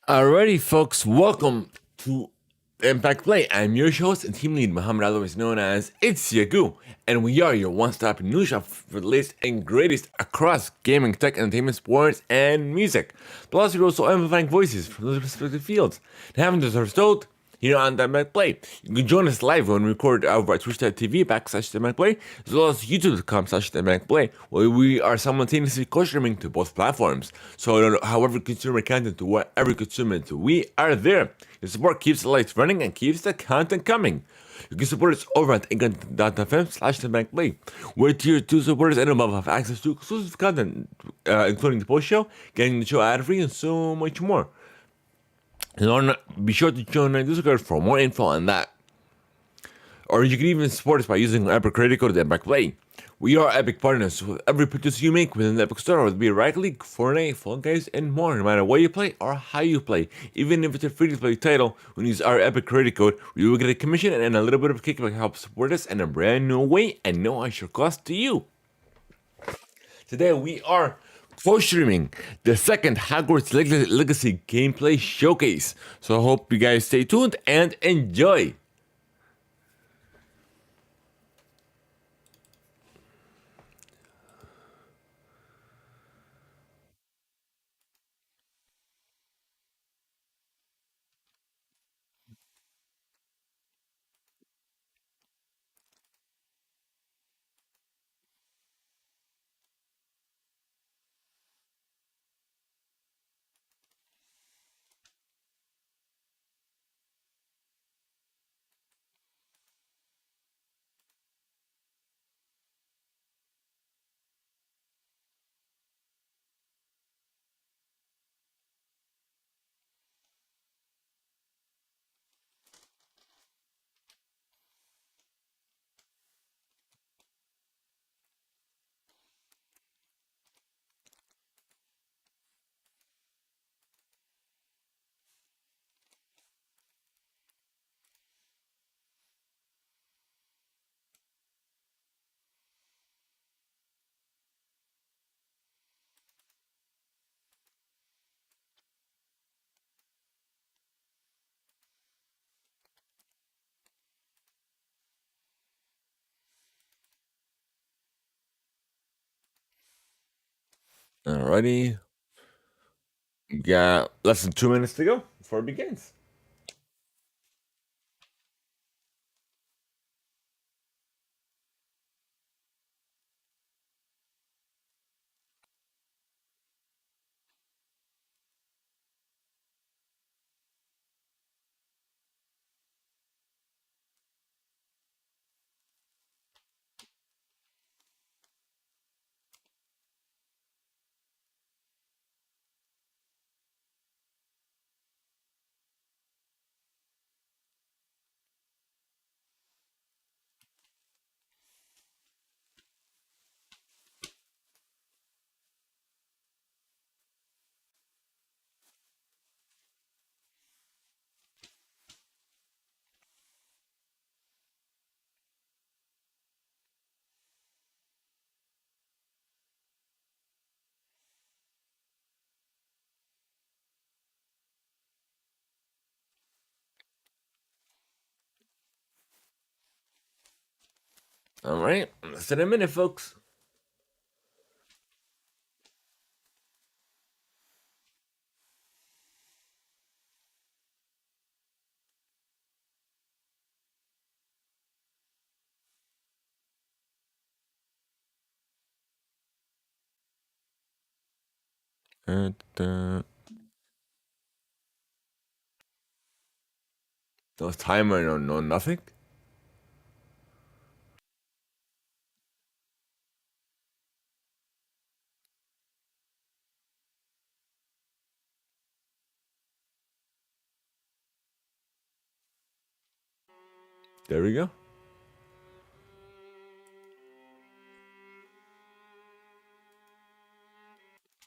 Alrighty, folks, welcome to Impact Play. I'm your host and team lead, Muhammad, otherwise known as It's Yagu, and we are your one-stop news shop for the latest and greatest across gaming, tech, entertainment, sports, and music. Plus, we're also amplifying voices from those respective fields. And having this told here on Impact Play, you can join us live when we record over at twitch.tv/Play, as well as youtube.com/Play, where we are simultaneously co-streaming to both platforms. So, however, consumer content to whatever consumer it, we are there. Your support keeps the lights running and keeps the content coming. You can support us over at anchor.fm/Play, where tier 2 supporters and above have access to exclusive content, including the post show, getting the show ad free, and so much more. Be sure to join our Discord for more info on that. Or you can even support us by using our Epic credit code at Impact Play. We are Epic partners with every purchase you make within the Epic Store, whether it be Rocket League, Fortnite, Fall Guys, and more, no matter what you play or how you play. Even if it's a free-to-play title, when you use our Epic credit code, we will get a commission and a little bit of kickback to help support us in a brand new way and no extra cost to you. Today we are co-streaming the second Hogwarts Legacy gameplay showcase. So I hope you guys stay tuned and enjoy. Alrighty, we got less than 2 minutes to go before it begins. Alright, less than a minute, folks. No timer, no nothing. There we go.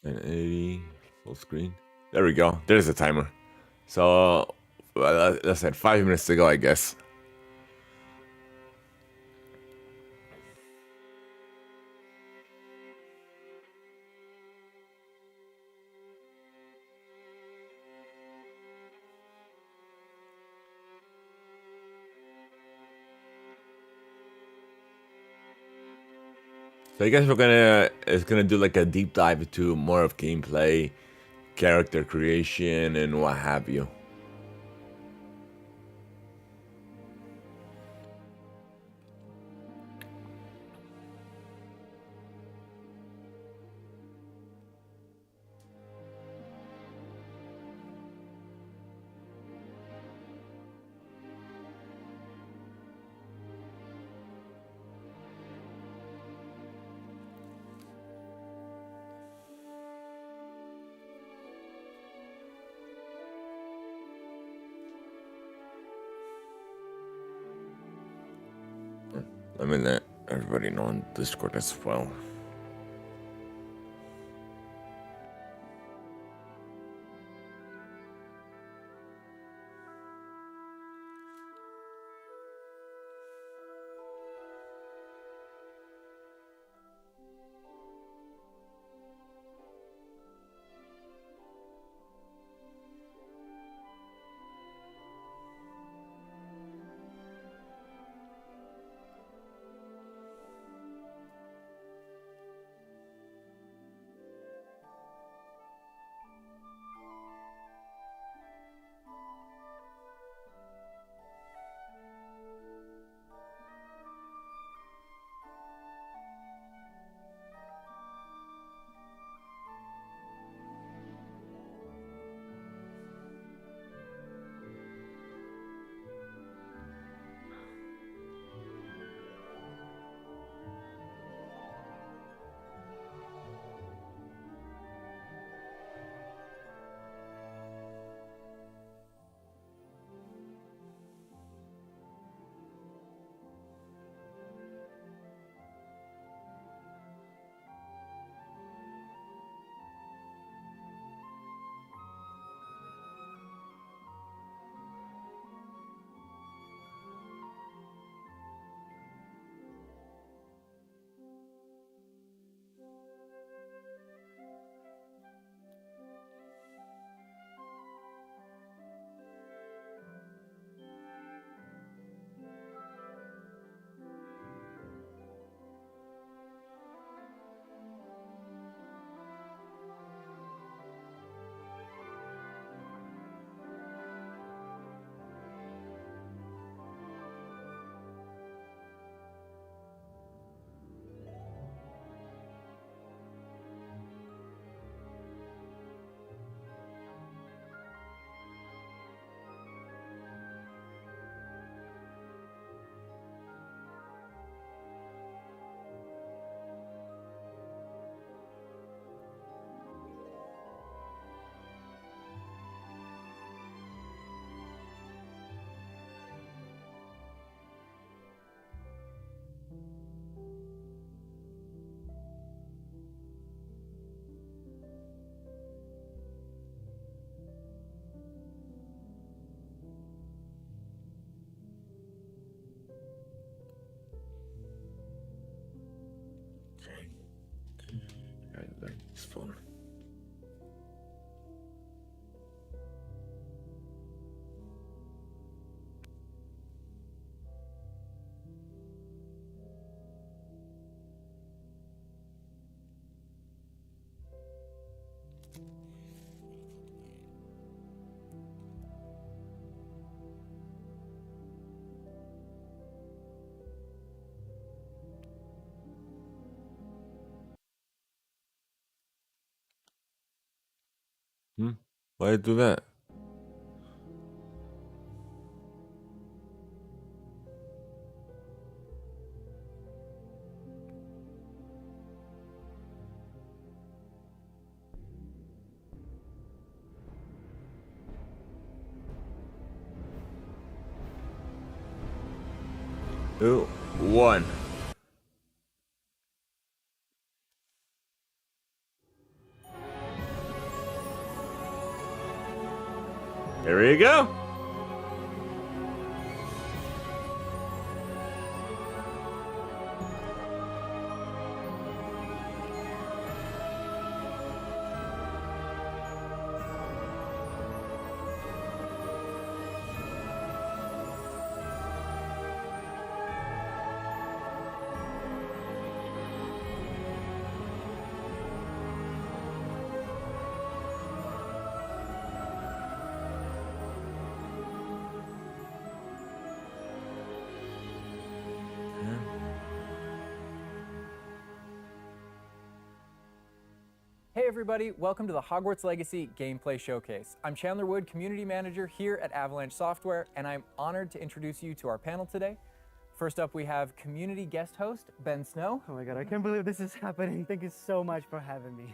And 80 full screen. There we go. There's the timer. So, that's said 5 minutes to go, I guess. So I guess it's gonna do like a deep dive into more of gameplay, character creation, and what have you. Let me let everybody know on Discord as well. It's fun. Why do that? Two, one. Here we go. everybody, welcome to the Hogwarts Legacy Gameplay Showcase. I'm Chandler Wood, Community Manager here at Avalanche Software, and I'm honored to introduce you to our panel today. First up, we have community guest host, Ben Snow. Oh my god, I can't believe this is happening. Thank you so much for having me.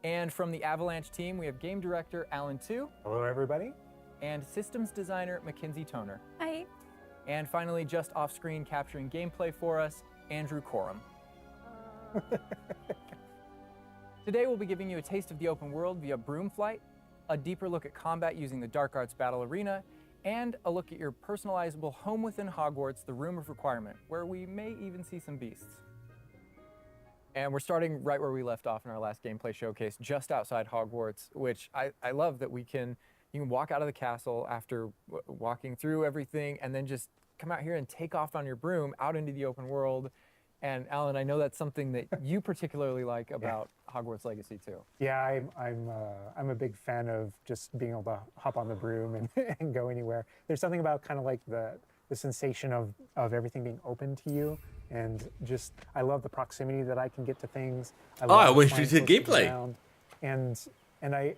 And from the Avalanche team, we have Game Director Alan Tu. Hello, everybody. And Systems Designer Mackenzie Toner. Hi. And finally, just off-screen capturing gameplay for us, Andrew Coram. Today we'll be giving you a taste of the open world via broom flight, a deeper look at combat using the Dark Arts Battle Arena, and a look at your personalizable home within Hogwarts, the Room of Requirement, where we may even see some beasts. And we're starting right where we left off in our last gameplay showcase, just outside Hogwarts, which I love that you can walk out of the castle after walking through everything and then just come out here and take off on your broom out into the open world. And Alan, I know that's something that you particularly like about Hogwarts Legacy too. Yeah, I'm a big fan of just being able to hop on the broom and go anywhere. There's something about kind of like the sensation of everything being open to you, and just I love the proximity that I can get to things. I wish we did gameplay. And I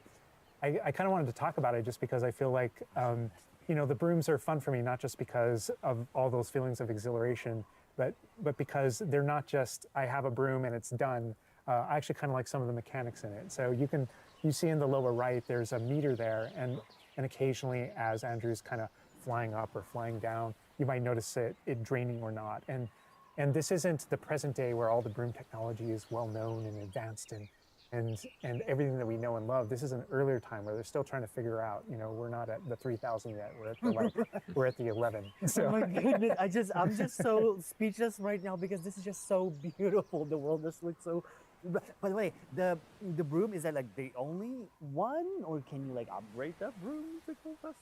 kind of wanted to talk about it just because I feel like the brooms are fun for me, not just because of all those feelings of exhilaration, but because they're not just I have a broom and it's done. I actually kind of like some of the mechanics in it. So you see in the lower right there's a meter there, and occasionally as Andrew's kind of flying up or flying down, you might notice it draining or not. And this isn't the present day where all the broom technology is well known and advanced and everything that we know and love. This is an earlier time where they're still trying to figure out, we're not at the 3000 yet, we're at the 11. So. Oh my goodness, I'm just so speechless right now because this is just so beautiful. The world just looks so. By the way, the broom, is that like the only one, or can you like upgrade that broom to go faster?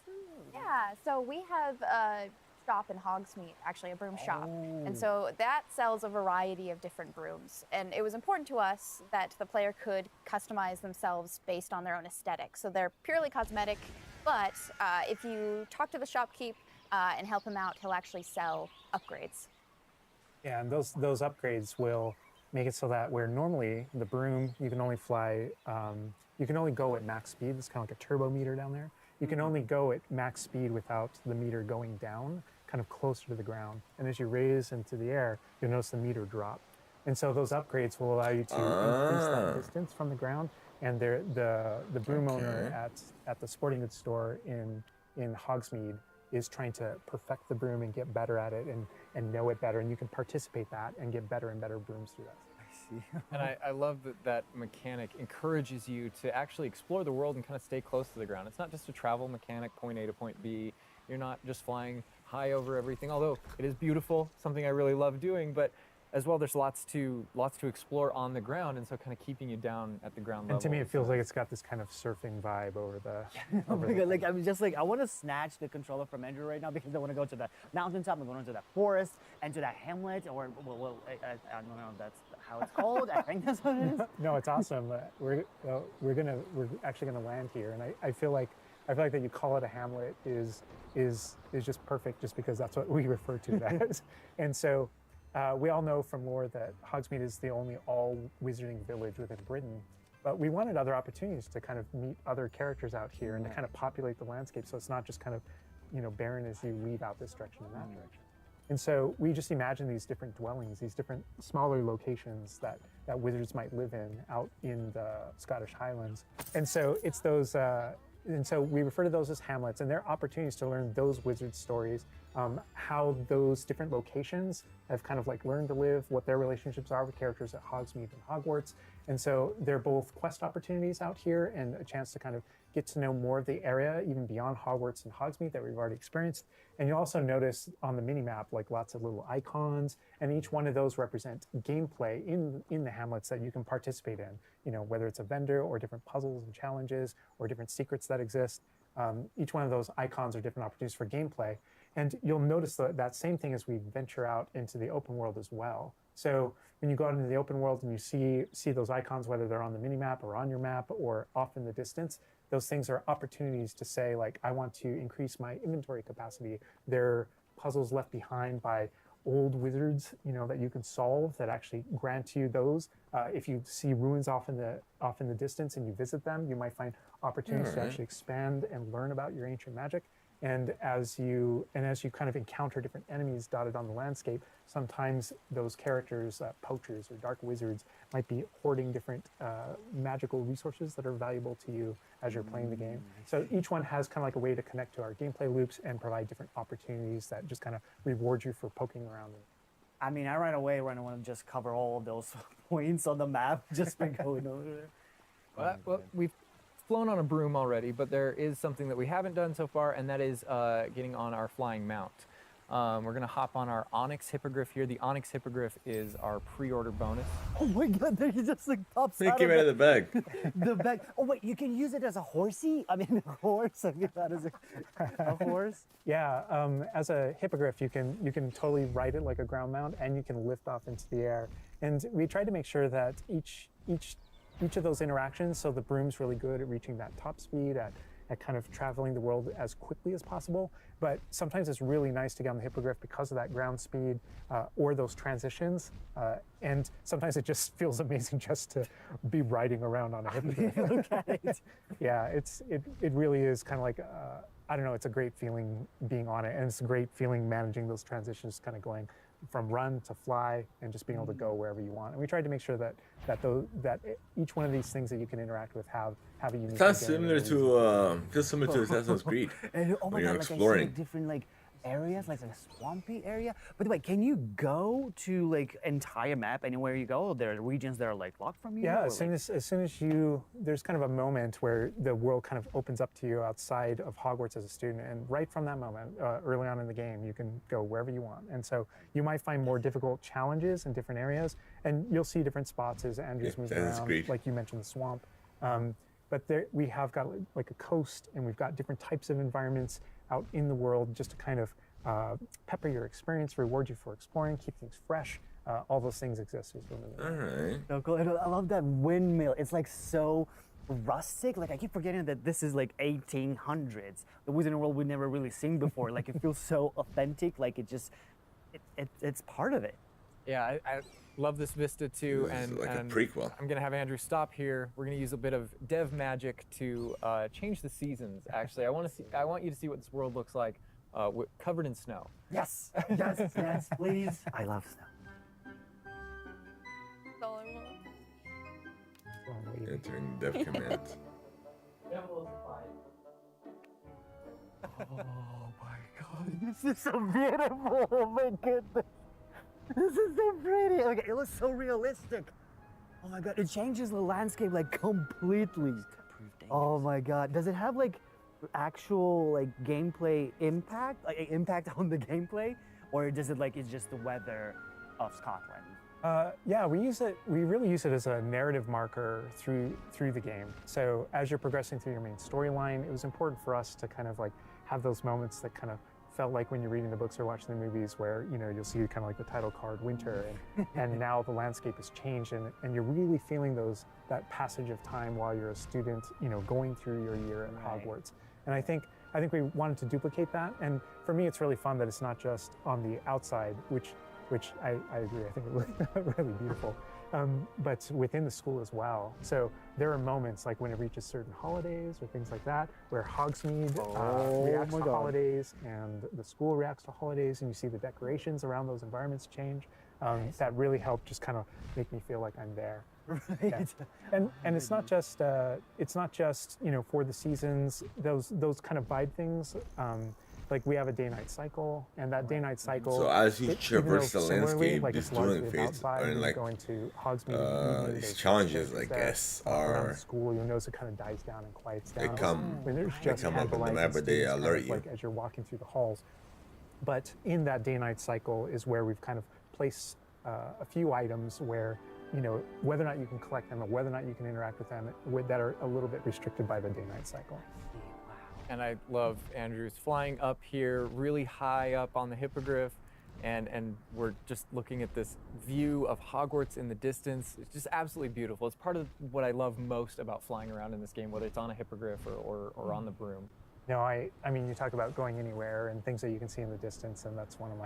Yeah, so we have a shop in Hogsmeade, actually a broom shop. And so that sells a variety of different brooms. And it was important to us that the player could customize themselves based on their own aesthetic. So they're purely cosmetic, but if you talk to the shopkeep and help him out, he'll actually sell upgrades. Yeah, and those upgrades will make it so that where normally the broom, you can only fly, you can only go at max speed. It's kind of like a turbo meter down there. You can only go at max speed without the meter going down, kind of closer to the ground. And as you raise into the air, you'll notice the meter drop. And so those upgrades will allow you to increase that distance from the ground. And the broom owner at the sporting goods store in Hogsmeade is trying to perfect the broom and get better at it and know it better. And you can participate that and get better and better brooms through that. And I love that mechanic encourages you to actually explore the world and kind of stay close to the ground. It's not just a travel mechanic, point A to point B. You're not just flying high over everything, although it is beautiful, something I really love doing, but as well, there's lots to explore on the ground, and so kind of keeping you down at the ground level. And to me, it feels like it's got this kind of surfing vibe over the. Oh my god! Like I'm just like I want to snatch the controller from Andrew right now because I want to go to the mountaintop, I'm going to that forest, and to that hamlet, or I don't know if that's how it's called. I think that's what it is. No, it's awesome. We're actually gonna land here, and I feel like that you call it a hamlet is just perfect, just because that's what we refer to it as, and so. We all know from lore that Hogsmeade is the only all-wizarding village within Britain, but we wanted other opportunities to kind of meet other characters out here and to kind of populate the landscape, so it's not just kind of, barren as you leave out this direction and that direction. And so we just imagine these different dwellings, these different smaller locations that wizards might live in out in the Scottish Highlands. And so it's those, and so we refer to those as hamlets, and they're opportunities to learn those wizard stories, how those different locations have kind of like learned to live, what their relationships are with characters at Hogsmeade and Hogwarts. And so they're both quest opportunities out here and a chance to kind of get to know more of the area, even beyond Hogwarts and Hogsmeade that we've already experienced. And you'll also notice on the mini-map, like lots of little icons, and each one of those represent gameplay in the hamlets that you can participate in, whether it's a vendor or different puzzles and challenges or different secrets that exist. Each one of those icons are different opportunities for gameplay. And you'll notice that same thing as we venture out into the open world as well. So when you go out into the open world and you see those icons, whether they're on the mini-map or on your map or off in the distance, those things are opportunities to say, like, I want to increase my inventory capacity. They're puzzles left behind by old wizards, that you can solve that actually grant you those. If you see ruins off in the distance and you visit them, you might find opportunities to actually expand and learn about your ancient magic. And as you kind of encounter different enemies dotted on the landscape, sometimes those characters, poachers or dark wizards, might be hoarding different magical resources that are valuable to you as you're playing the game. So each one has kind of like a way to connect to our gameplay loops and provide different opportunities that just kind of reward you for poking around. I mean, I right away want to just cover all of those points on the map just by going over there. Well, we've flown on a broom already, but there is something that we haven't done so far, and that is getting on our flying mount. We're gonna hop on our Onyx Hippogriff here. The Onyx Hippogriff is our pre-order bonus. Oh my god, there he just like pops He out came out of the bag. the bag. Oh wait, you can use it as a horsey? I mean, a horse. I mean, that is a horse. Yeah, as a hippogriff, you can totally ride it like a ground mount, and you can lift off into the air. And we tried to make sure that each of those interactions, so the broom's really good at reaching that top speed, at kind of traveling the world as quickly as possible. But sometimes it's really nice to get on the hippogriff because of that ground speed or those transitions. And sometimes it just feels amazing just to be riding around on a hippogriff. Look at it. Yeah, it really is kind of like, I don't know, it's a great feeling being on it. And it's a great feeling managing those transitions, kind of going from run to fly and just being able to go wherever you want. And we tried to make sure that each one of these things that you can interact with have a unique. Sounds similar to Assassin's Creed. And, oh my when you're god, exploring. I see like different like areas, like a swampy area. By the way, can you go to like entire map anywhere you go? There are regions that are like locked from you? Yeah, or, as soon as there's kind of a moment where the world kind of opens up to you outside of Hogwarts as a student, and right from that moment, early on in the game, you can go wherever you want. And so you might find more difficult challenges in different areas, and you'll see different spots as Andrew's moving that's around, great. like you mentioned, the swamp. But we have got like a coast, and we've got different types of environments out in the world just to kind of pepper your experience, reward you for exploring, keep things fresh. All those things exist. All right. so cool. And I love that windmill. It's like so rustic. Like I keep forgetting that this is like 1800s. The Wizarding World we've never really seen before. Like it feels so authentic. Like it's part of it. Yeah, I love this vista too, This is and like a and prequel. I'm gonna have Andrew stop here. We're gonna use a bit of dev magic to change the seasons. Actually, I want you to see what this world looks like, covered in snow. Yes, yes, yes, please. I love snow. That's all I want. Entering dev command. Oh my god, this is so beautiful. Oh my goodness. This is so pretty. Okay, it looks so realistic. Oh my god, it changes the landscape like completely. Oh my god, does it have like actual like gameplay impact, like impact on the gameplay, or does it like it's just the weather of Scotland? Yeah, we really use it as a narrative marker through the game. So as you're progressing through your main storyline, it was important for us to kind of like have those moments that kind of felt like when you're reading the books or watching the movies where, you'll see kind of like the title card, winter, and now the landscape has changed, and you're really feeling that passage of time while you're a student, going through your year at Hogwarts. And I think we wanted to duplicate that. And for me, it's really fun that it's not just on the outside, which I agree, I think it looks really beautiful, but within the school as well. So there are moments like when it reaches certain holidays or things like that, where Hogsmeade reacts to holidays and the school reacts to holidays, and you see the decorations around those environments change. That really helped just kind of make me feel like I'm there. Right. Yeah. And it's not just for the seasons, those kind of vibe things. Like we have a day-night cycle, and that day-night cycle. So as you traverse the similarly, landscape, like these it's largely dueling about fates vibe, are and like going to Hogsmeade. these challenges, I guess, around are school. You'll notice it kind of dies down and quiets down. they come when there's they just come up in the candlelight map, and but they students kind of alert you. like as you're walking through the halls. But in that day-night cycle is where we've kind of placed a few items where, whether or not you can collect them or whether or not you can interact with them that are a little bit restricted by the day-night cycle. And I love Andrew's flying up here, really high up on the hippogriff, and we're just looking at this view of Hogwarts in the distance. It's just absolutely beautiful. It's part of what I love most about flying around in this game, whether it's on a hippogriff or on the broom. No, I mean, you talk about going anywhere and things that you can see in the distance, and that's one of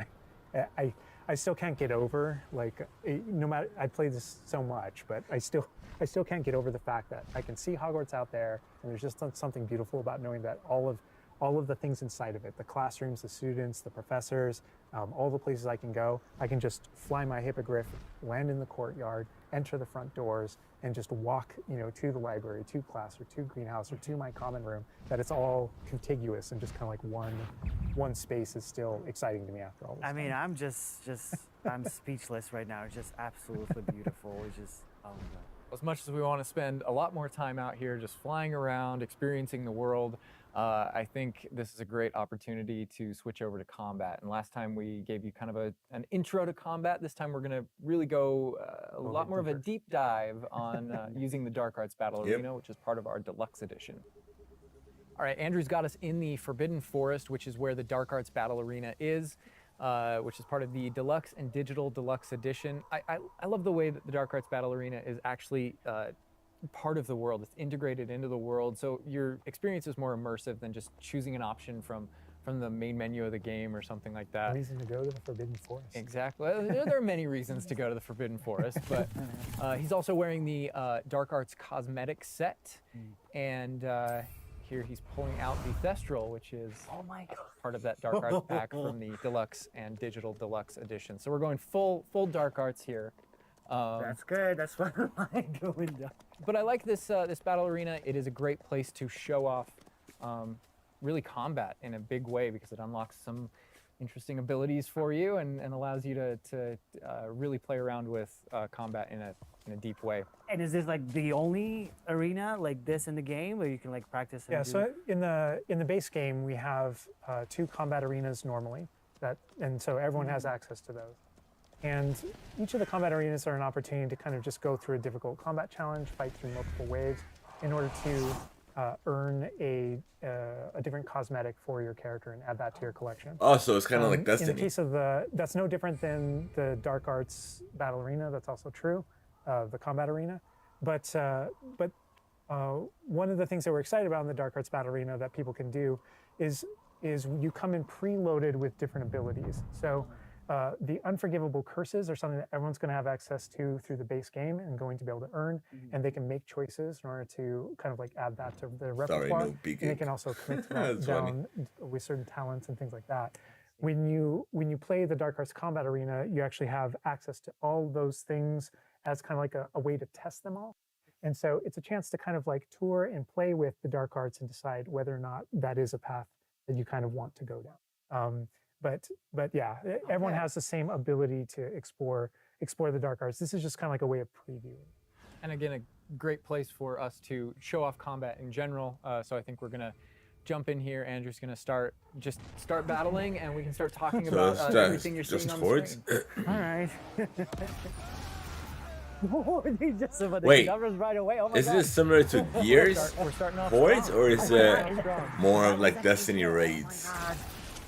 I still can't get over, like, no matter, I played this so much, but I still can't get over the fact that I can see Hogwarts out there, and there's just something beautiful about knowing that all of the things inside of it, the classrooms, the students, the professors, all the places I can go, I can just fly my hippogriff, land in the courtyard, enter the front doors, and just walk, to the library, to class, or to greenhouse, or to my common room, that it's all contiguous and just kind of like one space is still exciting to me after all this I mean, time. I'm just I'm speechless right now. It's just absolutely beautiful. It's just, oh my God. As much as we want to spend a lot more time out here just flying around, experiencing the world, I think this is a great opportunity to switch over to combat. And last time we gave you kind of an intro to combat. This time we're going to really go a lot more of a deep dive on using the Dark Arts Battle Arena, which is part of our deluxe edition. All right, Andrew's got us in the Forbidden Forest, which is where the Dark Arts Battle Arena is, which is part of the Deluxe and Digital Deluxe Edition. I love the way that the Dark Arts Battle Arena is actually part of the world. It's integrated into the world, so your experience is more immersive than just choosing an option from the main menu of the game or something like that. A reason to go to the Forbidden Forest. Exactly. There are many reasons to go to the Forbidden Forest, but he's also wearing the Dark Arts cosmetic set, and here he's pulling out the Thestral, which is part of that Dark Arts pack from the Deluxe and Digital Deluxe Edition. So we're going full Dark Arts here. That's good. That's what I going down. But I like this this battle arena. It is a great place to show off really combat in a big way, because it unlocks some interesting abilities for you and allows you to really play around with combat in a deep way. And is this like the only arena like this in the game where you can like practice? And Yeah, do... so in the base game we have 2 combat arenas normally, and so everyone has access to those. And each of the combat arenas are an opportunity to kind of just go through a difficult combat challenge, fight through multiple waves, in order to earn a different cosmetic for your character and add that to your collection. Oh, so it's kind of like Destiny. In the case of that's no different than the Dark Arts Battle Arena. That's also true, the combat arena. But one of the things that we're excited about in the Dark Arts Battle Arena that people can do is you come in preloaded with different abilities. So the unforgivable curses are something that everyone's going to have access to through the base game and going to be able to earn, and they can make choices in order to kind of like add that to their repertoire. No and they can also commit to that down with certain talents and things like that. When you play the Dark Arts Combat Arena, you actually have access to all those things as kind of like a way to test them all. And so it's a chance to kind of like tour and play with the Dark Arts and decide whether or not that is a path that you kind of want to go down. But yeah, everyone has the same ability to explore the Dark Arts. This is just kind of like a way of previewing. And again, a great place for us to show off combat in general. So I think we're gonna jump in here. Andrew's gonna start battling, and we can start talking about everything you're seeing on the screen. All right. They just Wait, right away. Oh my is God. this similar to Gears We're starting off Hordes, strong. or is it Strong. more of like Destiny raids? God,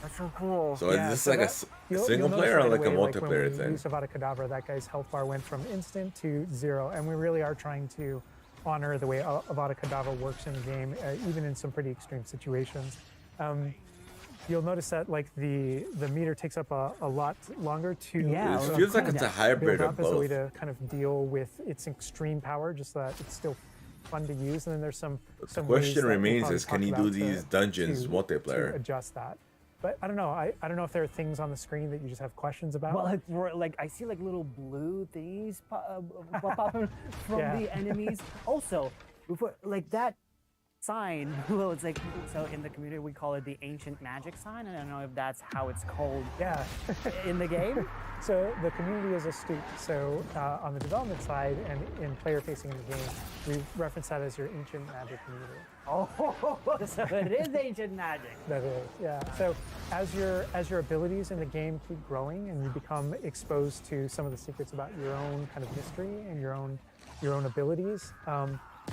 that's so cool. So is this so like that- a you'll single notice player or right like a away, multiplayer when we thing? use Avada Kedavra, that guy's health bar went from instant to 0, and we really are trying to honor the way Avada Kedavra works in the game, even in some pretty extreme situations. You'll notice that like the meter takes up a lot longer to Yeah, It feels like it's a hybrid build of up as a way both. to kind of deal with its extreme power, just so that it's still fun to use. And then there's some The ways question that we'll remains probably is, can talk you do about these dungeons to multiplayer? adjust that. But I don't know. I don't know if there are things on the screen that you just have questions about. Well, like I see like little blue things popping from Yeah. the enemies. Also, before like that sign, well, it's like, so in the community we call it the ancient magic sign. I don't know if that's how it's called Yeah. in the game. So the community is astute. So on the development side and in player facing in the game, we reference that as your ancient magic community. Oh, so it is ancient magic. That is, yeah. So as your abilities in the game keep growing and you become exposed to some of the secrets about your own kind of mystery and your own abilities,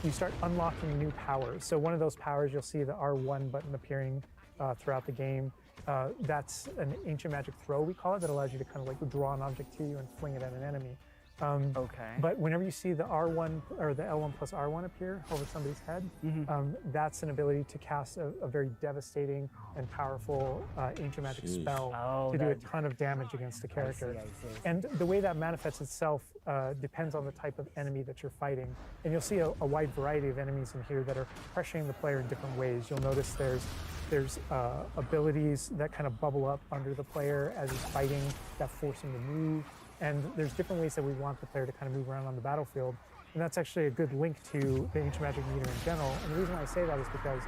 you start unlocking new powers. So one of those powers, you'll see the R1 button appearing throughout the game. That's an ancient magic throw, we call it, that allows you to kind of like draw an object to you and fling it at an enemy. Okay. But whenever you see the R1 or the L1 plus R1 appear over somebody's head, that's an ability to cast a very devastating and powerful ancient magic spell Oh, to do a that- ton of damage against a character. I see. And the way that manifests itself depends on the type of enemy that you're fighting. And you'll see a wide variety of enemies in here that are pressuring the player in different ways. You'll notice there's abilities that kind of bubble up under the player as he's fighting that force him to move. And there's different ways that we want the player to kind of move around on the battlefield. And that's actually a good link to the ancient magic meter in general. And the reason why I say that is because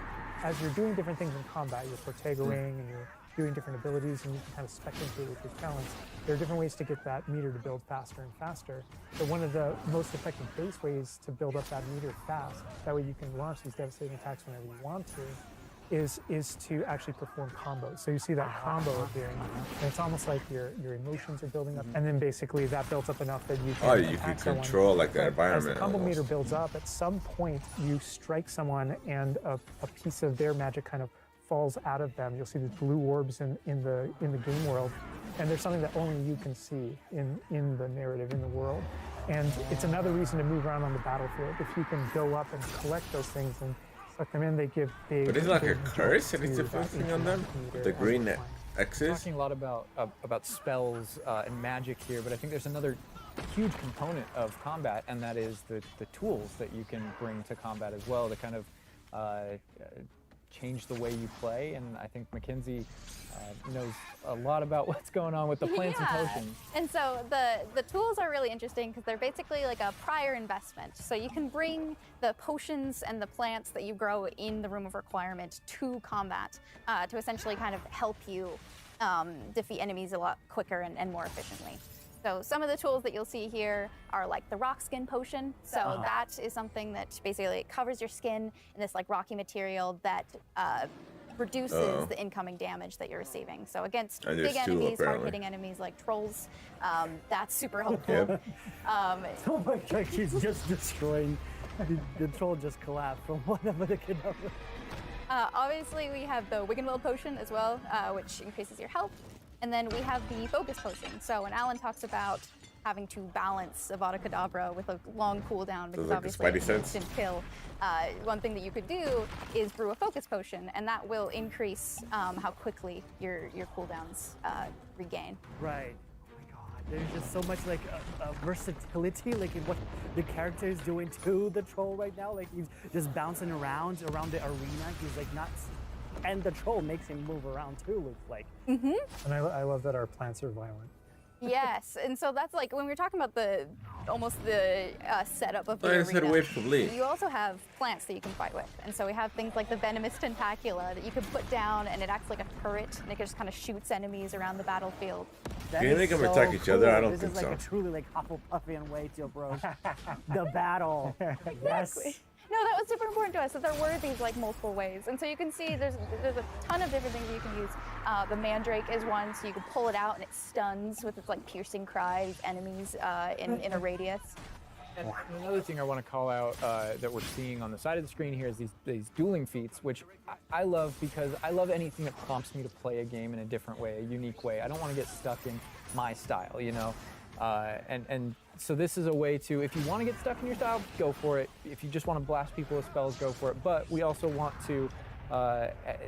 as you're doing different things in combat, you're protegoing and you're doing different abilities and you can kind of spec into it with your talents, there are different ways to get that meter to build faster and faster. But one of the most effective base ways to build up that meter fast, that way you can launch these devastating attacks whenever you want to, is to actually perform combos. So you see that combo appearing, and it's almost like your emotions are building up, and then basically that builds up enough that you can Oh, you can attack someone. control like the But environment. As the combo almost. meter builds up, at some point you strike someone and a piece of their magic kind of falls out of them. You'll see these blue orbs in the game world, and there's something that only you can see in the narrative, in the world. And it's another reason to move around on the battlefield. If you can go up and collect those things and suck them in, they give big. But is it like a big curse jumps that it's to inflicting that on them? ancient meter The as green they're flying. X's? Talking a lot about spells and magic here, but I think there's another huge component of combat, and that is the tools that you can bring to combat as well to kind of change the way you play. And I think Mackenzie knows a lot about what's going on with the plants and potions. And so the tools are really interesting because they're basically like a prior investment. So you can bring the potions and the plants that you grow in the Room of Requirement to combat to essentially kind of help you defeat enemies a lot quicker and more efficiently. So some of the tools that you'll see here are like the rock skin potion. So that is something that basically covers your skin in this like rocky material that reduces the incoming damage that you're receiving. So against And there's big two, enemies, apparently. hard-hitting enemies like trolls, that's super helpful. Yep. Oh my god, he's just destroying. The troll just collapsed from one of the cadavers. Obviously, we have the Wiggenweld potion as well, which increases your health. And then we have the focus potion. So when Alan talks about having to balance Avada Kedavra with a long cooldown, because like the obviously Spidey it's an sense. instant kill, one thing that you could do is brew a focus potion, and that will increase how quickly your cooldowns regain. Right. Oh my god, there's just so much like versatility, like in what the character is doing to the troll right now. Like he's just bouncing around the arena. He's like not, and the troll makes him move around too. Looks like. And I love that our plants are violent. Yes, and so that's like when we were talking about the setup of the I said arena. wait for Lee. You also have plants that you can fight with, and so we have things like the venomous tentacula that you can put down, and it acts like a turret, and it just kind of shoots enemies around the battlefield. That Can you is make them so attack each other? I cool. don't think This is like so. a truly like Hufflepuffian way to approach the battle. Yes. No, that was super important to us, that there were these like multiple ways. And so you can see there's a ton of different things that you can use. The mandrake is one, so you can pull it out and it stuns with its like piercing cry these enemies in a radius. And another thing I want to call out that we're seeing on the side of the screen here is these dueling feats, which I love because I love anything that prompts me to play a game in a different way, a unique way. I don't want to get stuck in my style, you know? And so this is a way to, if you want to get stuck in your style, go for it. If you just want to blast people with spells, go for it. But we also want to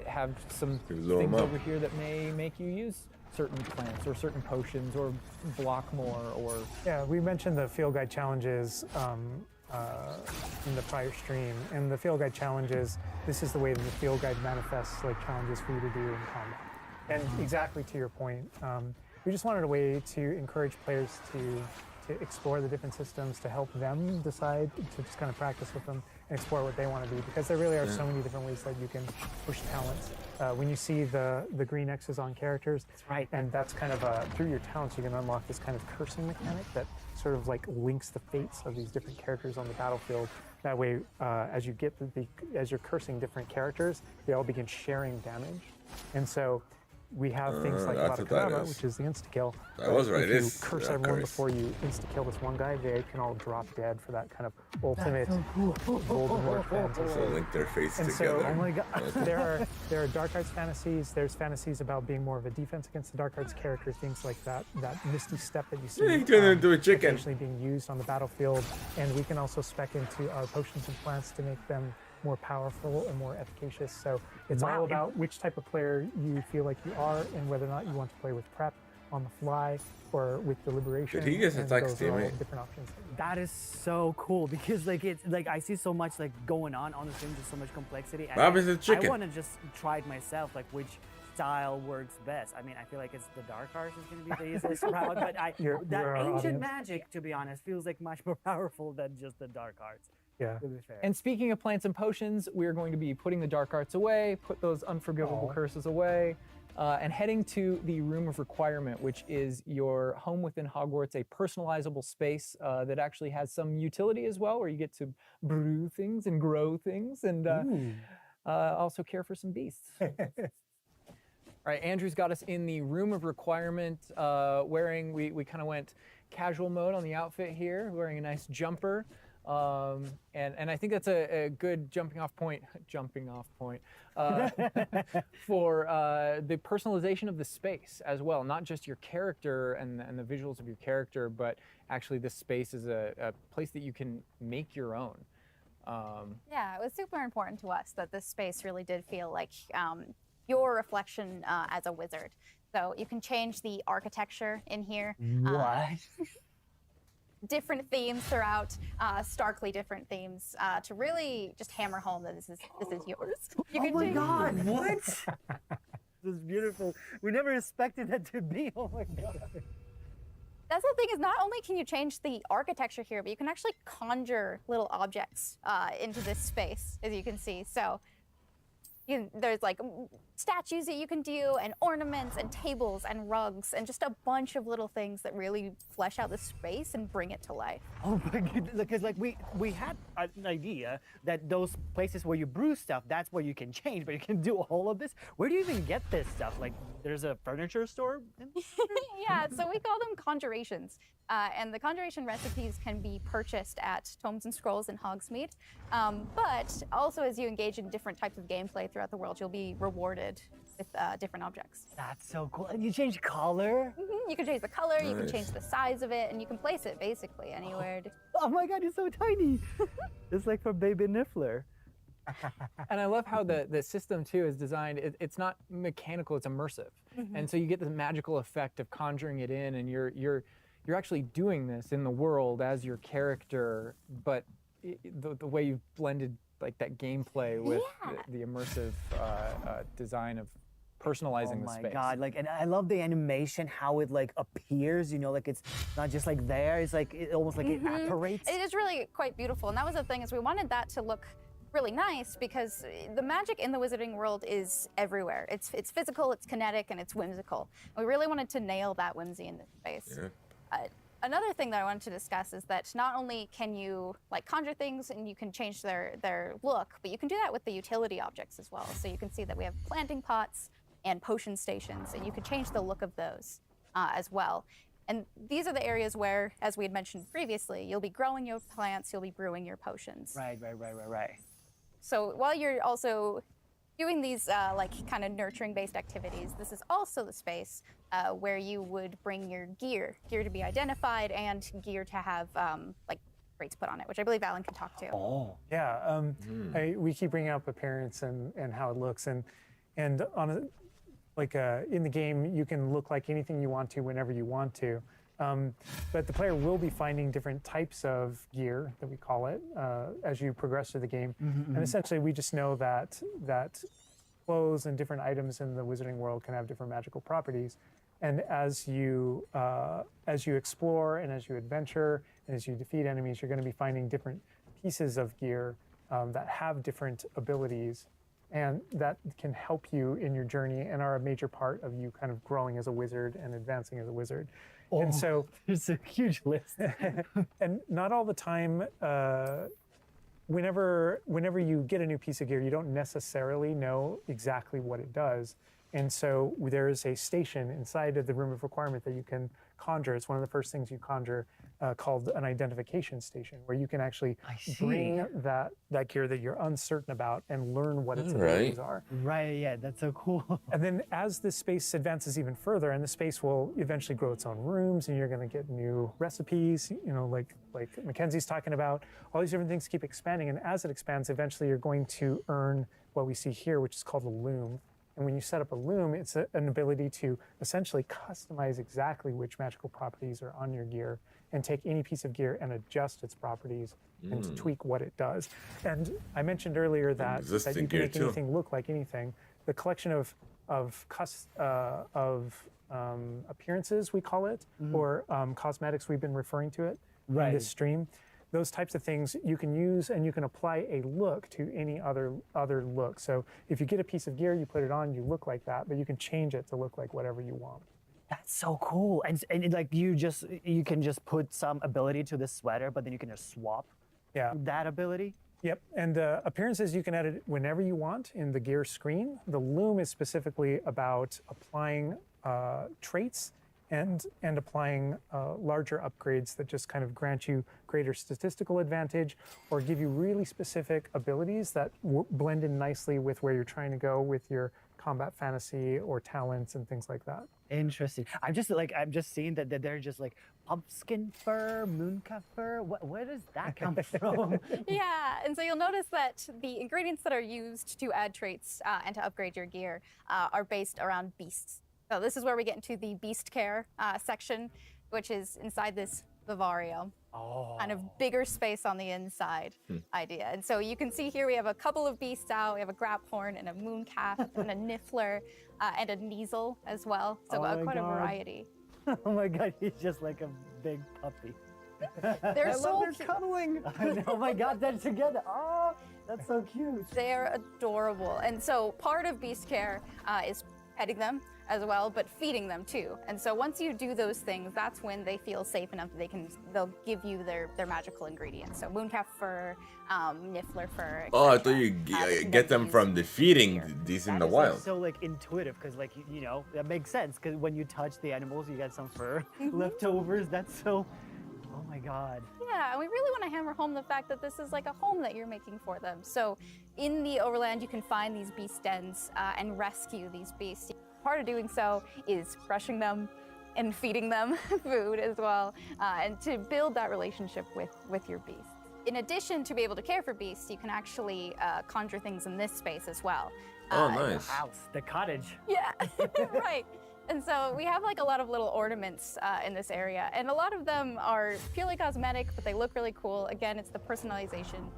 have some Blow 'em things up. over here that may make you use certain plants or certain potions or block more or... Yeah, we mentioned the field guide challenges in the prior stream, and the field guide challenges, this is the way that the field guide manifests like challenges for you to do in combat. And exactly to your point, we just wanted a way to encourage players to explore the different systems, to help them decide, to just kind of practice with them and explore what they want to do, because there really are so many different ways that you can push talents. When you see the green X's on characters, That's right. and that's kind of through your talents, you can unlock this kind of cursing mechanic that sort of like links the fates of these different characters on the battlefield. That way, as you get as you're cursing different characters, they all begin sharing damage. And so we have things like that's what that Avada, is. which is the insta-kill. That was right, If it you is, curse yeah, everyone curse. before you insta-kill this one guy, they can all drop dead for that kind of ultimate Voldemort fantasy. So link their faces And so- together. Oh my god. There are dark arts fantasies. There's fantasies about being more of a defense against the dark arts character, things like that misty step that you see. Yeah, he turned into a chicken. Occasionally being used on the battlefield, and we can also spec into our potions and plants to make them more powerful and more efficacious. So it's Wow. all about which type of player you feel like you are, and whether or not you want to play with prep, on the fly, or with deliberation. Did he just and attack those are all teammate? different options. That is so cool because like it's like I see so much like going on the stream, just so much complexity. And What happens to chicken? I want to just try it myself, like which style works best. I mean, I feel like it's the dark arts is going to be the easiest route, but You're that our ancient audience. magic, to be honest, feels like much more powerful than just the dark arts. Yeah. To be fair. And speaking of plants and potions, we're going to be putting the dark arts away, put those unforgivable curses away, and heading to the Room of Requirement, which is your home within Hogwarts, a personalizable space that actually has some utility as well, where you get to brew things and grow things and also care for some beasts. All right, Andrew's got us in the Room of Requirement, we kind of went casual mode on the outfit here, wearing a nice jumper. And I think that's a good jumping off point for the personalization of the space as well. Not just your character and the visuals of your character, but actually this space is a place that you can make your own. Yeah, it was super important to us that this space really did feel like your reflection as a wizard. So you can change the architecture in here. What? Different themes throughout, starkly different themes, to really just hammer home that this is yours. You Oh can my change- god, what? This is beautiful. We never expected that to be. Oh my god. That's the thing, is not only can you change the architecture here, but you can actually conjure little objects into this space, as you can see. So there's like statues that you can do, and ornaments and tables and rugs and just a bunch of little things that really flesh out the space and bring it to life. Oh my god, because like we had an idea that those places where you brew stuff, that's where you can change, but you can do all of this. Where do you even get this stuff? Like there's a furniture store? Yeah, so we call them conjurations. And the conjuration recipes can be purchased at Tomes and Scrolls in Hogsmeade. But also as you engage in different types of gameplay throughout the world, you'll be rewarded with different objects. That's so cool. And you change color? You can change the color, you can Nice. change the size of it, and you can place it basically anywhere. Oh my god, it's so tiny. It's like for baby Niffler. And I love how the system too is designed. It's not mechanical; it's immersive, and so you get the magical effect of conjuring it in, and you're actually doing this in the world as your character, but the way you've blended like that gameplay with the immersive design of personalizing Oh the my space. god, like, and I love the animation, how it like appears, you know, like it's not just like there, it's like it almost like it apparates. It is really quite beautiful, and that was the thing, is we wanted that to look really nice because the magic in the wizarding world is everywhere. It's physical, it's kinetic, and it's whimsical. We really wanted to nail that whimsy in this space. Yeah. Another thing that I wanted to discuss is that not only can you like conjure things and you can change their look, but you can do that with the utility objects as well. So you can see that we have planting pots and potion stations, and you can change the look of those as well. And these are the areas where, as we had mentioned previously, you'll be growing your plants, you'll be brewing your potions. Right. So while you're also doing these like kind of nurturing based activities, this is also the space where you would bring your gear to be identified and gear to have like rates put on it, which I believe Alan can talk to. Oh. Yeah, we keep bringing up appearance and how it looks, and on a, like in the game you can look like anything you want to whenever you want to, but the player will be finding different types of gear, that we call it, as you progress through the game. And essentially we just know that clothes and different items in the wizarding world can have different magical properties. And as you explore and as you adventure and as you defeat enemies, you're going to be finding different pieces of gear that have different abilities, and that can help you in your journey and are a major part of you kind of growing as a wizard and advancing as a wizard. And so There's a huge list. and not all the time, whenever you get a new piece of gear, you don't necessarily know exactly what it does. And so there is a station inside of the room of requirement that you can conjure. It's one of the first things you conjure, called an identification station, where you can actually bring that gear that you're uncertain about and learn what its abilities are. Right, yeah, that's so cool. And then as this space advances even further, and the space will eventually grow its own rooms, and you're going to get new recipes, like Mackenzie's talking about, all these different things keep expanding. And as it expands, eventually you're going to earn what we see here, which is called a loom. And when you set up a loom, it's an ability to essentially customize exactly which magical properties are on your gear and take any piece of gear and adjust its properties and to tweak what it does. And I mentioned earlier that you can make anything look like anything. The collection of appearances, we call it, or cosmetics, we've been referring to it in this stream. Those types of things you can use, and you can apply a look to any other look. So if you get a piece of gear, you put it on, you look like that, but you can change it to look like whatever you want. That's so cool. And like you can just put some ability to the sweater, but then you can just swap that ability. Yep, and appearances you can edit whenever you want in the gear screen. The loom is specifically about applying traits and applying larger upgrades that just kind of grant you greater statistical advantage or give you really specific abilities that blend in nicely with where you're trying to go with your combat fantasy or talents and things like that. Interesting. I'm just seeing that they're just like pumpkin fur, mooncalf fur. Where does that come from? Yeah, and so you'll notice that the ingredients that are used to add traits and to upgrade your gear are based around beasts. So this is where we get into the beast care section, which is inside this vivario. Kind of bigger space on the inside idea. And so you can see here we have a couple of beasts out. We have a graphorn and a mooncalf and a niffler and a kneasel as well. So quite a variety. Oh my God, he's just like a big puppy. They're so cute. Cuddling. I know, oh my God, they're together. Oh, that's so cute. They're adorable. And so part of beast care is petting them as well, but feeding them too. And so once you do those things, that's when they feel safe enough that they'll give you their magical ingredients. So mooncalf fur, niffler fur. Oh, I thought you get them from the feeding these in the wild. So like intuitive, because like that makes sense. Because when you touch the animals, you get some fur leftovers. That's so. Oh my God. Yeah, and we really want to hammer home the fact that this is like a home that you're making for them. So in the overland, you can find these beast dens and rescue these beasts. Part of doing so is brushing them and feeding them food as well, and to build that relationship with your beasts. In addition to be able to care for beasts, you can actually conjure things in this space as well. Oh, nice. The house, the cottage. Yeah, right. And so we have like a lot of little ornaments in this area, and a lot of them are purely cosmetic, but they look really cool. Again, it's the personalization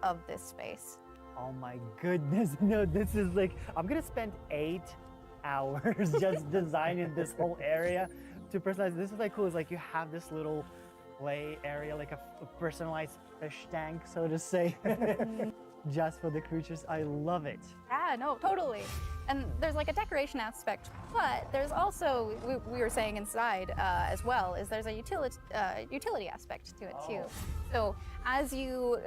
of this space. Oh my goodness, no, this is like, I'm gonna spend 8 hours just designing this whole area to personalize. This is like cool. It's like you have this little play area, like a personalized fish tank, so to say, just for the creatures. I love it. Yeah, no, totally. And there's like a decoration aspect, but there's also, we were saying inside as well, is there's a utility aspect to it too. So as you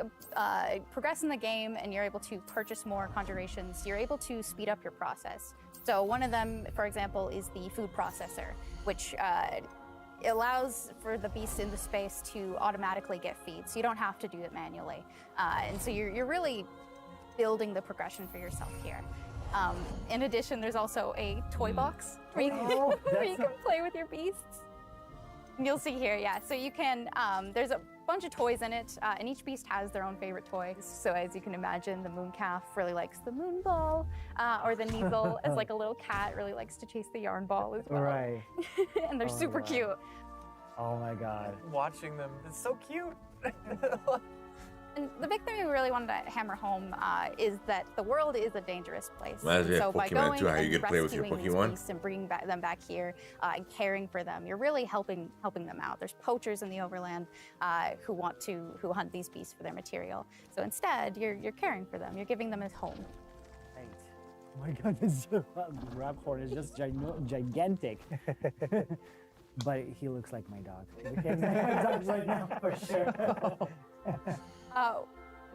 progress in the game and you're able to purchase more conjurations, you're able to speed up your process. So one of them, for example, is the food processor, which allows for the beast in the space to automatically get feed, so you don't have to do it manually. And so you're really building the progression for yourself here. In addition, there's also a toy box where you can play with your beasts. And you'll see here, yeah. So you can, there's a bunch of toys in it, and each beast has their own favorite toys. So as you can imagine, the mooncalf really likes the moon ball, or the kneasel, as like a little cat, really likes to chase the yarn ball as well. Right. And they're super cute. Oh my God. Watching them, it's so cute. And the big thing we really wanted to hammer home is that the world is a dangerous place. Reminds me And of so by Pokemon going too, how you and get to play with your rescuing these Pokemon. beasts and bringing them back here and caring for them, you're really helping them out. There's poachers in the overland who hunt these beasts for their material. So instead, you're caring for them. You're giving them a home. Right. Oh my God, this Graphorn is just gigantic. But he looks like my dog. My dog's right now for sure.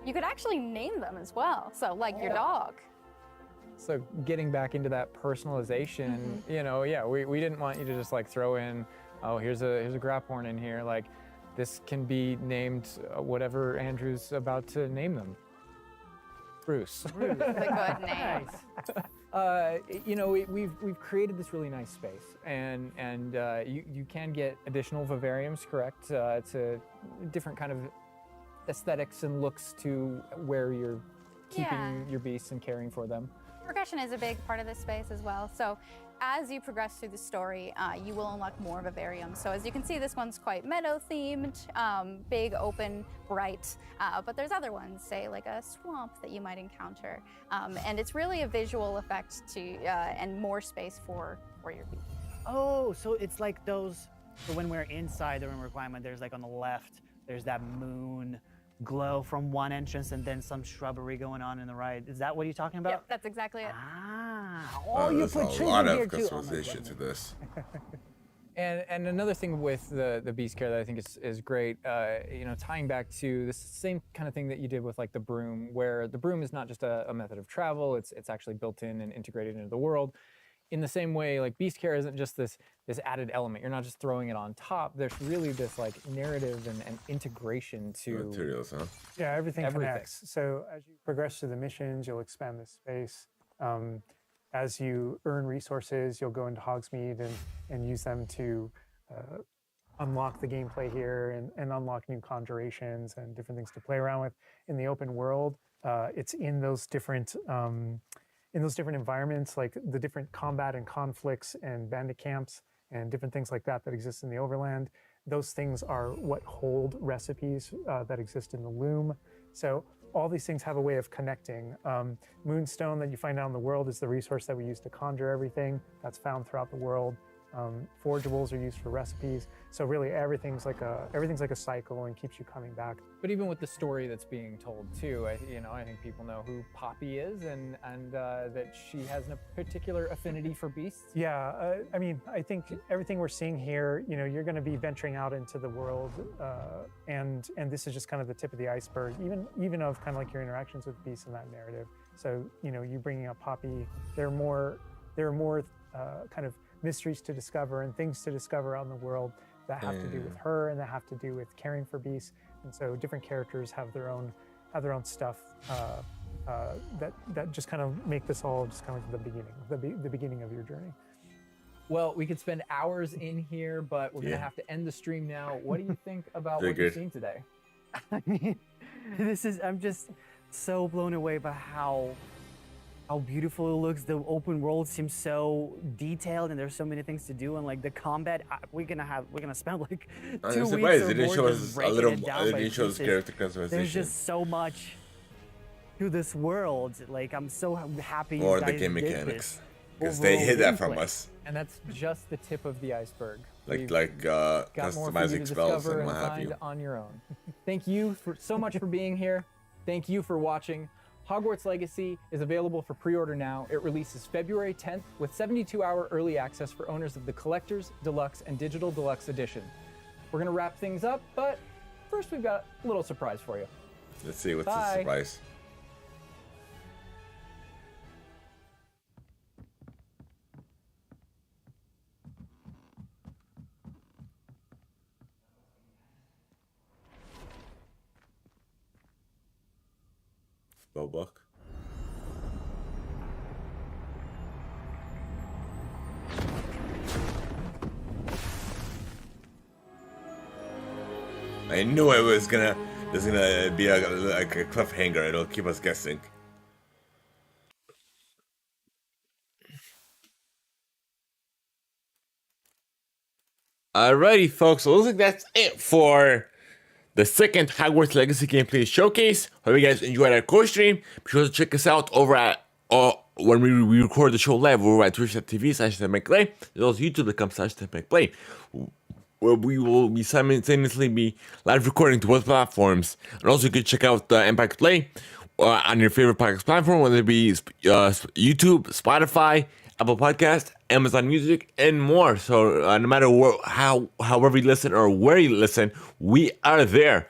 You could actually name them as well. So like your dog. So getting back into that personalization, you know, yeah, we didn't want you to just like throw in, oh, here's a Graphorn in here. Like, this can be named whatever Andrew's about to name them. Bruce. It's a good name. You know, we've created this really nice space, and you can get additional vivariums, correct, to different kind of aesthetics and looks to where you're keeping your beasts and caring for them. Progression is a big part of this space as well. So as you progress through the story, you will unlock more vivariums. So as you can see, this one's quite meadow themed, big, open, bright. But there's other ones, say like a swamp that you might encounter. And it's really a visual effect to and more space for your beast. Oh, so it's like those, so when we're inside the room requirement, there's like on the left, there's that moon glow from one entrance and then some shrubbery going on in the right. Is that what you're talking about? Yep, that's exactly it. Ah, oh, you There's put a trees lot in of here too. Oh my customization goodness. to this. And another thing with the beast care that I think is great, you know, tying back to this same kind of thing that you did with like the broom, where the broom is not just a method of travel, it's actually built in and integrated into the world. In the same way, like beast care isn't just this added element. You're not just throwing it on top. There's really this like narrative and integration to Materials, huh? Yeah, everything Everything. connects. So as you progress through the missions, you'll expand the space. As you earn resources, you'll go into Hogsmeade and use them to unlock the gameplay here and unlock new conjurations and different things to play around with. In the open world, it's in those different environments, like the different combat and conflicts and bandit camps and different things like that that exist in the overland. Those things are what hold recipes that exist in the loom. So all these things have a way of connecting. Moonstone that you find out in the world is the resource that we use to conjure everything that's found throughout the world. Forgeables are used for recipes. So really everything's like a cycle and keeps you coming back. But even with the story that's being told too, I think people know who Poppy is and that she has a particular affinity for beasts. Yeah, I mean, I think everything we're seeing here, you know, you're going to be venturing out into the world, and this is just kind of the tip of the iceberg, even of kind of like your interactions with beasts in that narrative. So, you know, you bringing up Poppy, there are more kind of mysteries to discover and things to discover out in the world that have to do with her and that have to do with caring for beasts. And so different characters have their own stuff that just kind of make this all just kind of like the beginning of your journey. Well, we could spend hours in here, but we're gonna have to end the stream now. What do you think about what you've seen today? I mean, I'm just so blown away by how beautiful it looks. The open world seems so detailed, and there's so many things to do. And like the combat, we're gonna spend like 2 weeks surprised or they didn't more show just us a breaking little. it down They by didn't show us pieces. character customization. There's just so much to this world. Like I'm so happy. Or you the guys game did mechanics, this. because they Overall hid that from gameplay. us, And that's just the tip of the iceberg. like We've got more for you to customizing spells discover and what have find you. on your own. Thank you so much for being here. Thank you for watching. Hogwarts Legacy is available for pre-order now. It releases February 10th with 72-hour early access for owners of the Collector's, Deluxe, and Digital Deluxe Edition. We're gonna wrap things up, but first we've got a little surprise for you. Let's see what's the Bye. surprise. Spellbook. I knew it was gonna. There's gonna be like a cliffhanger. It'll keep us guessing. Alrighty, folks. So it looks like that's it for the second Hogwarts Legacy gameplay showcase. Hope you guys enjoyed our co-stream. Be sure to check us out over at when we record the show live over at twitch.tv/TheImpactPlay, as well as youtube.com/TheImpactPlay, where we will be simultaneously be live recording to both platforms. And also you can check out the Impact Play on your favorite podcast platform, whether it be YouTube, Spotify, Apple Podcast, Amazon Music, and more. So no matter however you listen or where you listen, we are there.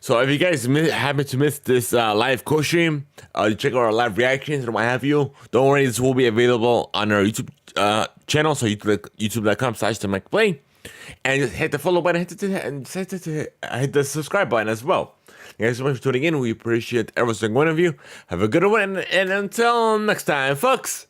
So if you guys happen to miss this live co-stream, you check out our live reactions and what have you. Don't worry, this will be available on our YouTube channel. So youtube.com/THEIMPACTPLAY. And just hit the follow button, hit the subscribe button as well. Thank you guys so much for tuning in. We appreciate every single one of you. Have a good one, and until next time, folks.